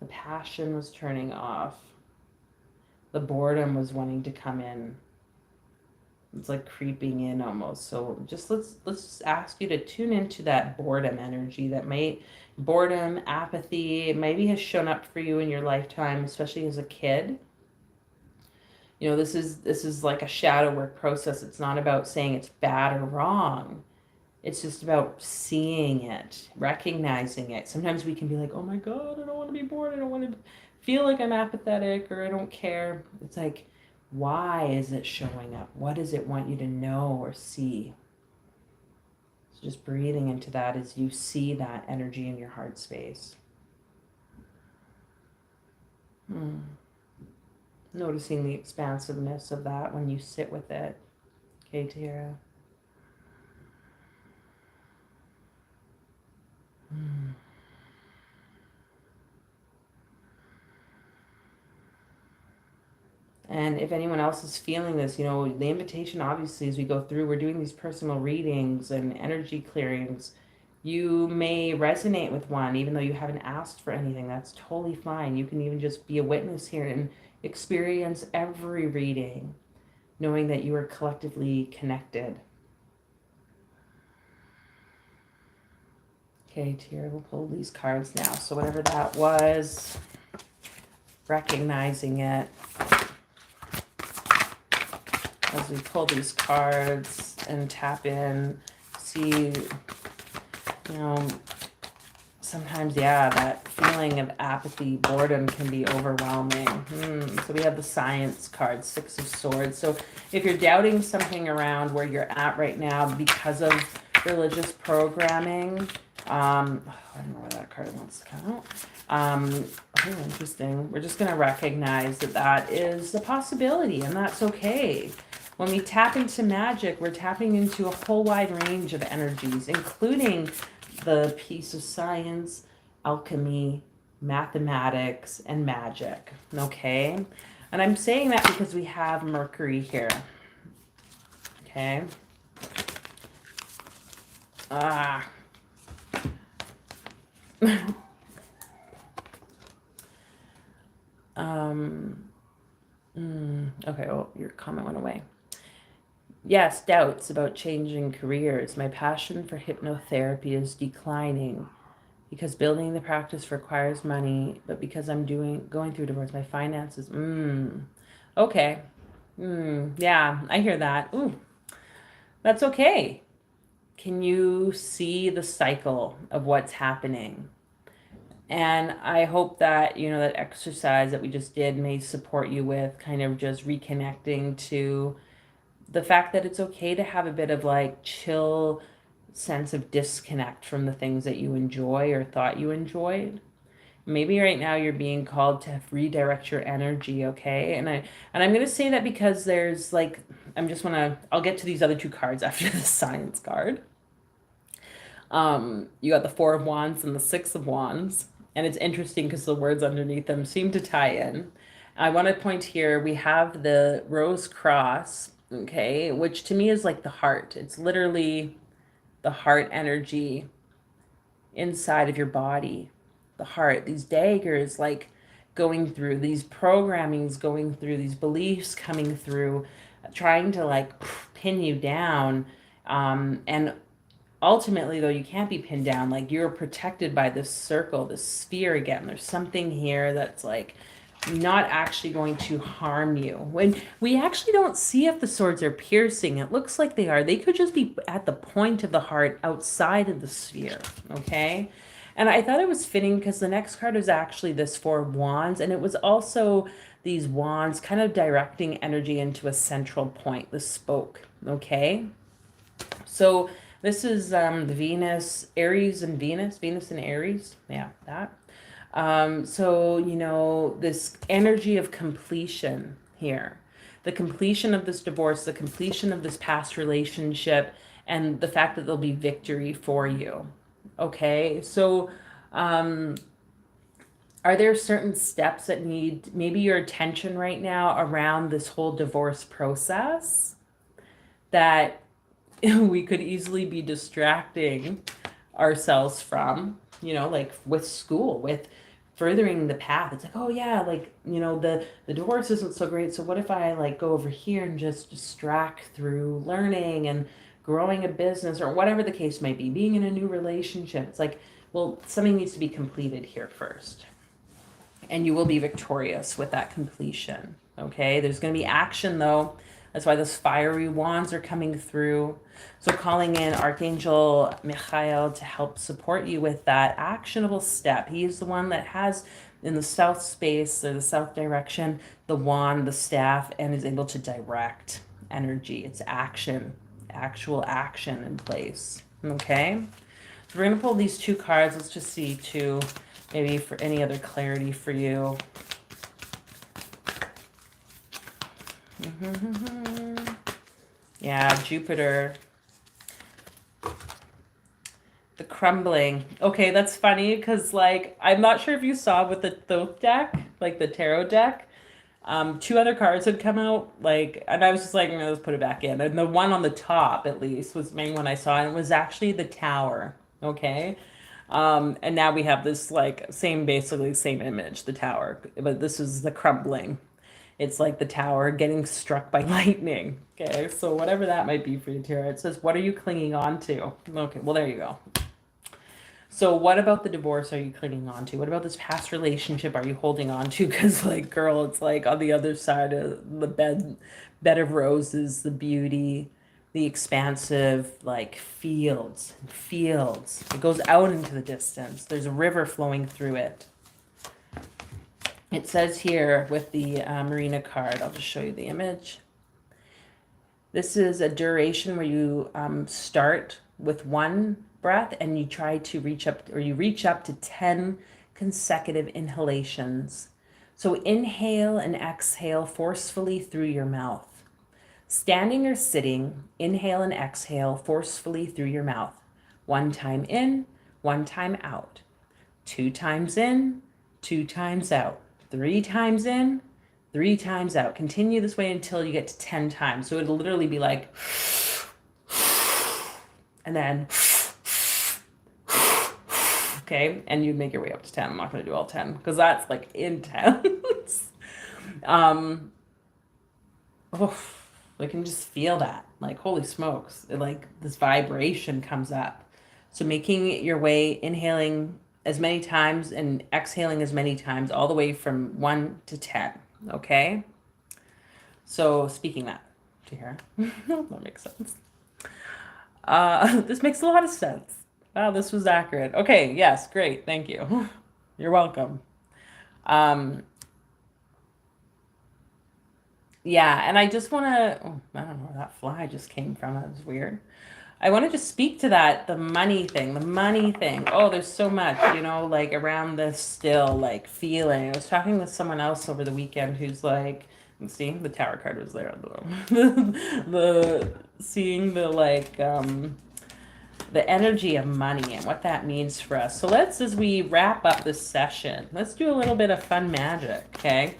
The passion was turning off. The boredom was wanting to come in. It's like creeping in almost. So just let's just ask you to tune into that boredom energy that boredom, apathy, maybe has shown up for you in your lifetime, especially as a kid. You know, this is like a shadow work process. It's not about saying it's bad or wrong. It's just about seeing it, recognizing it. Sometimes we can be like, oh my God, I don't want to be bored. I don't want to feel like I'm apathetic or I don't care. It's like, why is it showing up? What does it want you to know or see? So just breathing into that as you see that energy in your heart space. Noticing the expansiveness of that when you sit with it. Okay, Tara. And if anyone else is feeling this, you know, the invitation obviously as we go through, we're doing these personal readings and energy clearings. You may resonate with one, even though you haven't asked for anything. That's totally fine. You can even just be a witness here and experience every reading, knowing that you are collectively connected. Okay, Tira, we'll pull these cards now. So whatever that was, recognizing it. As we pull these cards and tap in, see, you know, sometimes, yeah, that feeling of apathy, boredom can be overwhelming. So we have the Science card, Six of Swords. So if you're doubting something around where you're at right now because of religious programming, I don't know where that card wants to come out. Interesting. We're just going to recognize that that is a possibility, and that's okay. When we tap into magic, we're tapping into a whole wide range of energies, including the piece of science, alchemy, mathematics, and magic. Okay? And I'm saying that because we have Mercury here. Okay? Okay, oh, your comment went away. Yes, doubts about changing careers. My passion for hypnotherapy is declining because building the practice requires money, but because I'm going through divorce, my finances. Okay. Yeah, I hear that. Ooh, that's okay. Can you see the cycle of what's happening? And I hope that, you know, that exercise that we just did may support you with kind of just reconnecting to the fact that it's okay to have a bit of like chill sense of disconnect from the things that you enjoy or thought you enjoyed. Maybe right now you're being called to redirect your energy, okay? And I'm going to say that because there's like I'll get to these other two cards after the Science card. You got the Four of Wands and the Six of Wands, and it's interesting because the words underneath them seem to tie in. I want to point here, we have the Rose Cross, okay, which to me is like the heart. It's literally the heart energy inside of your body. The heart, these daggers like going through, these programmings going through, these beliefs coming through, trying to like pin you down. And ultimately, though, you can't be pinned down. Like, you're protected by this circle, this sphere again. There's something here that's like not actually going to harm you. When we actually don't see if the swords are piercing, it looks like they are. They could just be at the point of the heart outside of the sphere, okay? And I thought it was fitting because the next card is actually this Four of Wands, and it was also these wands kind of directing energy into a central point, the spoke, okay? So this is the Venus, Aries and Venus and Aries. Yeah, that. So, you know, this energy of completion here, the completion of this divorce, the completion of this past relationship, and the fact that there'll be victory for you. Okay, so are there certain steps that need maybe your attention right now around this whole divorce process that we could easily be distracting ourselves from, like with school, with furthering the path? It's like, oh yeah, like, the divorce isn't so great, so what if I like go over here and just distract through learning and growing a business or whatever the case may be, being in a new relationship? It's like, well, something needs to be completed here first, and you will be victorious with that completion. Okay, there's going to be action though. That's why those fiery wands are coming through. So calling in Archangel Michael to help support you with that actionable step. He's the one that has in the south space or the south direction, the wand, the staff, and is able to direct energy. It's action, actual action in place. Okay, so we're going to pull these two cards. Let's just see two, maybe for any other clarity for you. Yeah, Jupiter. The crumbling. Okay, that's funny because, like, I'm not sure if you saw with the Thoth deck, like the tarot deck, two other cards had come out, like, and I was just like, let's put it back in. And the one on the top, at least, was the main one I saw, and it was actually the Tower. Okay. And now we have this, like, basically same image, the Tower, but this is the crumbling. It's like the Tower getting struck by lightning. Okay, so whatever that might be for you, Tara. It says, what are you clinging on to? Okay, well, there you go. So what about the divorce are you clinging on to? What about this past relationship are you holding on to? Because, like, girl, it's like on the other side of the bed of roses, the beauty, the expansive, like, fields. It goes out into the distance. There's a river flowing through it. It says here with the Marina card, I'll just show you the image. This is a duration where you start with one breath and you try to reach up, or you reach up to 10 consecutive inhalations. So inhale and exhale forcefully through your mouth. Standing or sitting, inhale and exhale forcefully through your mouth. 1 time in, 1 time out. 2 times in, 2 times out. 3 times in, 3 times out. Continue this way until you get to 10 times. So it'll literally be like, and then, okay, and you make your way up to 10. I'm not going to do all 10 because that's like intense. I can just feel that, like, holy smokes, like this vibration comes up. So making your way, inhaling as many times and exhaling as many times, all the way from 1 to 10. Okay. So speaking that to here, that makes sense. This makes a lot of sense. Wow, this was accurate. Okay. Yes. Great. Thank you. You're welcome. Yeah. And I just want to, I don't know where that fly just came from. That was weird. I want to just speak to that, the money thing. Oh, there's so much, like around this still, like feeling. I was talking with someone else over the weekend who's like, see, the Tower card was there. Seeing the, like, the energy of money and what that means for us. So as we wrap up this session, let's do a little bit of fun magic, okay?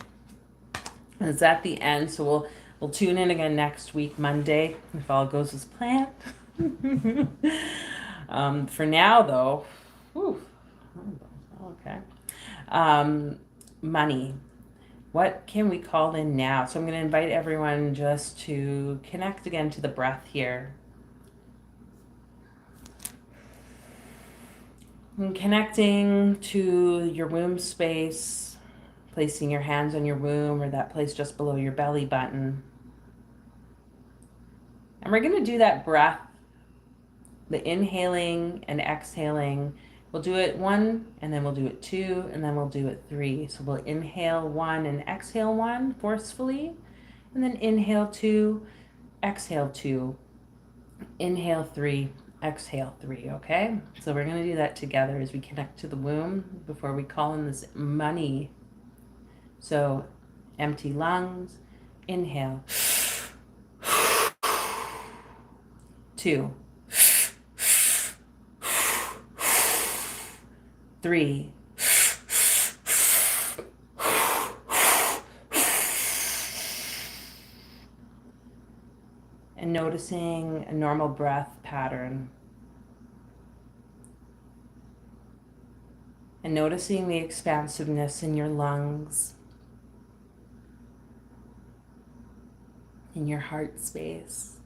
It's at the end, so we'll tune in again next week, Monday, if all goes as planned. For now, though, okay. Money. What can we call in now? So I'm going to invite everyone just to connect again to the breath here. And connecting to your womb space, placing your hands on your womb or that place just below your belly button. And we're going to do that breath, the inhaling and exhaling. We'll do it 1, and then we'll do it 2, and then we'll do it 3. So we'll inhale 1 and exhale 1 forcefully, and then inhale 2, exhale 2, inhale 3, exhale 3, okay? So we're going to do that together as we connect to the womb before we call in this money. So empty lungs, inhale, 2, 3. And noticing a normal breath pattern. And noticing the expansiveness in your lungs, in your heart space.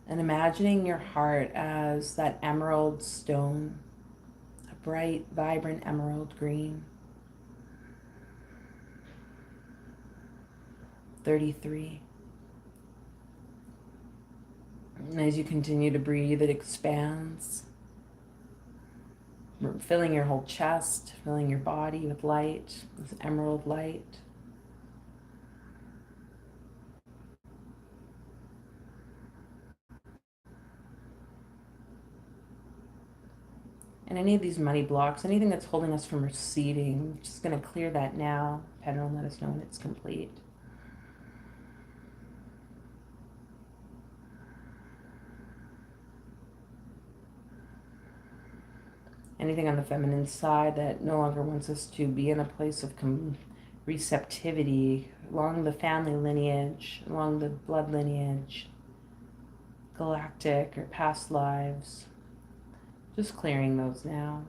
And imagining your heart as that emerald stone, a bright, vibrant emerald green. 33. And as you continue to breathe, it expands, filling your whole chest, filling your body with light, this emerald light. And any of these money blocks, anything that's holding us from receiving, I'm just going to clear that now. Pendulum, let us know when it's complete. Anything on the feminine side that no longer wants us to be in a place of receptivity along the family lineage, along the blood lineage, galactic or past lives. Just clearing those now.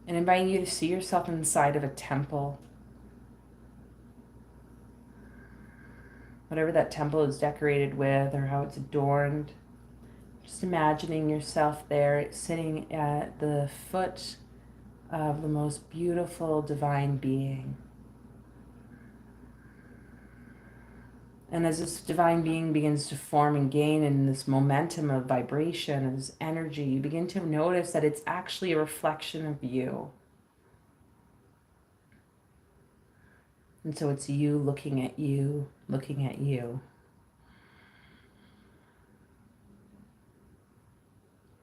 And inviting you to see yourself inside of a temple. Whatever that temple is decorated with or how it's adorned. Just imagining yourself there sitting at the foot of the most beautiful divine being. And as this divine being begins to form and gain in this momentum of vibration, this energy, you begin to notice that it's actually a reflection of you. And so it's you looking at you, looking at you.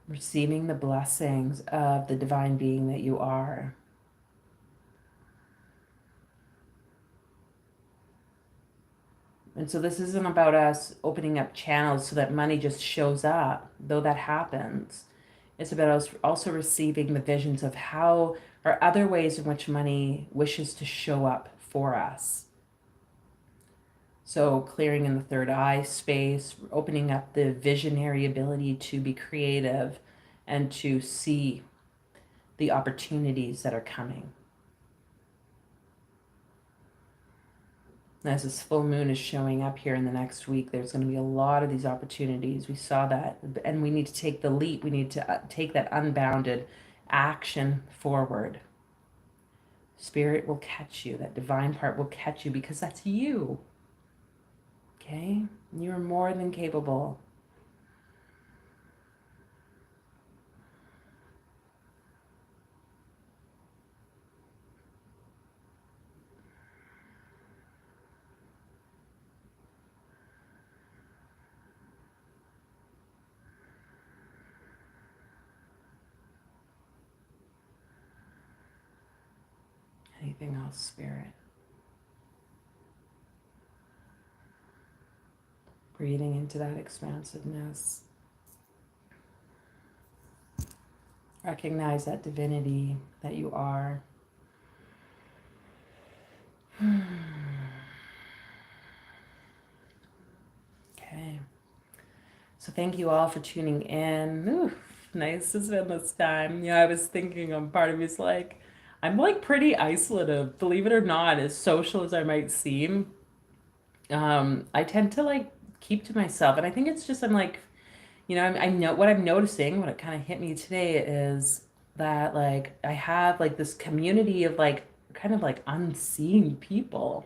Receiving the blessings of the divine being that you are. And so this isn't about us opening up channels so that money just shows up, though that happens. It's about us also receiving the visions of how or other ways in which money wishes to show up for us. So clearing in the third eye space, opening up the visionary ability to be creative and to see the opportunities that are coming. As this full moon is showing up here in the next week, there's going to be a lot of these opportunities. We saw that, and we need to take the leap. We need to take that unbounded action forward. Spirit will catch you. That divine part will catch you because that's you. Okay? You're more than capable. Anything else, Spirit? Breathing into that expansiveness. Recognize that divinity that you are. Okay. So thank you all for tuning in. Ooh, nice to spend this time. Yeah, I was thinking part of me's like, I'm like pretty isolative, believe it or not, as social as I might seem. I tend to like keep to myself. And I think it's just, I'm like, I know what I'm noticing, what it kind of hit me today is that like I have like this community of like kind of like unseen people.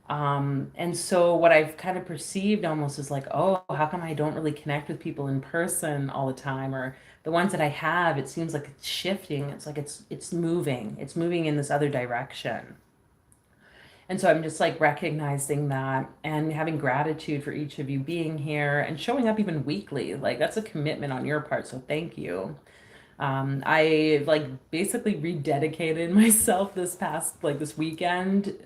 And so what I've kind of perceived almost is like, oh, how come I don't really connect with people in person all the time? Or the ones that I have, it seems like it's shifting. It's like it's moving. It's moving in this other direction. And so I'm just like recognizing that and having gratitude for each of you being here and showing up even weekly. Like that's a commitment on your part. So thank you. I like basically rededicated myself this weekend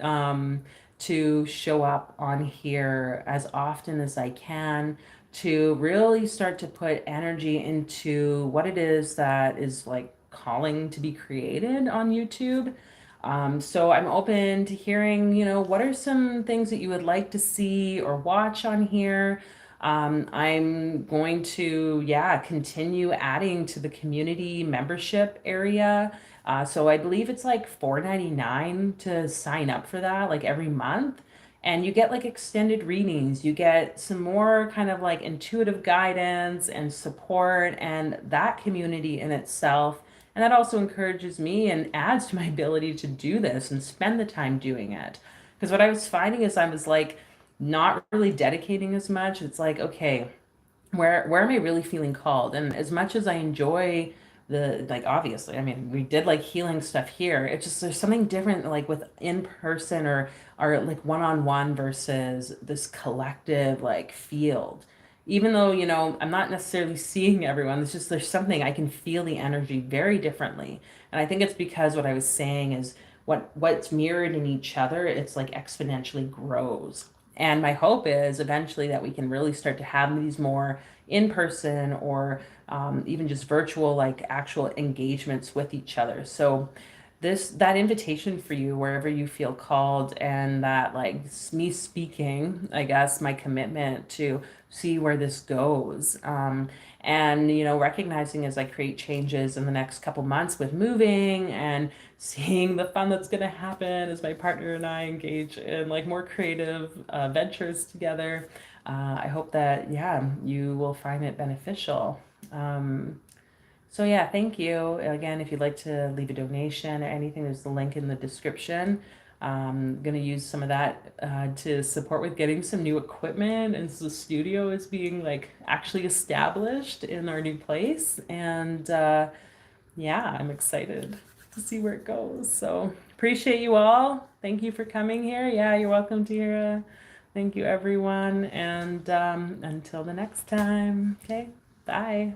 to show up on here as often as I can to really start to put energy into what it is that is like calling to be created on YouTube. So I'm open to hearing, what are some things that you would like to see or watch on here? I'm going to, yeah, continue adding to the community membership area. So I believe it's like $4.99 to sign up for that, like every month. And you get like extended readings, you get some more kind of like intuitive guidance and support, and that community in itself. And that also encourages me and adds to my ability to do this and spend the time doing it. Because what I was finding is I was like, not really dedicating as much. It's like, okay, where am I really feeling called? And as much as I enjoy the like obviously, I mean, we did like healing stuff here. It's just there's something different like with in person or like one-on-one versus this collective like field. Even though, I'm not necessarily seeing everyone, it's just there's something I can feel the energy very differently. And I think it's because what I was saying is what's mirrored in each other, it's like exponentially grows. And my hope is eventually that we can really start to have these more in person or even just virtual, like actual engagements with each other. So that invitation for you wherever you feel called, and that like me speaking, I guess my commitment to see where this goes, and recognizing as I create changes in the next couple months with moving and seeing the fun that's going to happen as my partner and I engage in like more creative ventures together. I hope that, yeah, you will find it beneficial. So yeah, thank you. Again, if you'd like to leave a donation or anything, there's the link in the description. I'm gonna use some of that to support with getting some new equipment, and so the studio is being like actually established in our new place, and yeah, I'm excited to see where it goes. So appreciate you all. Thank you for coming here. Yeah, you're welcome, Tira. Thank you, everyone, and until the next time. Okay, bye.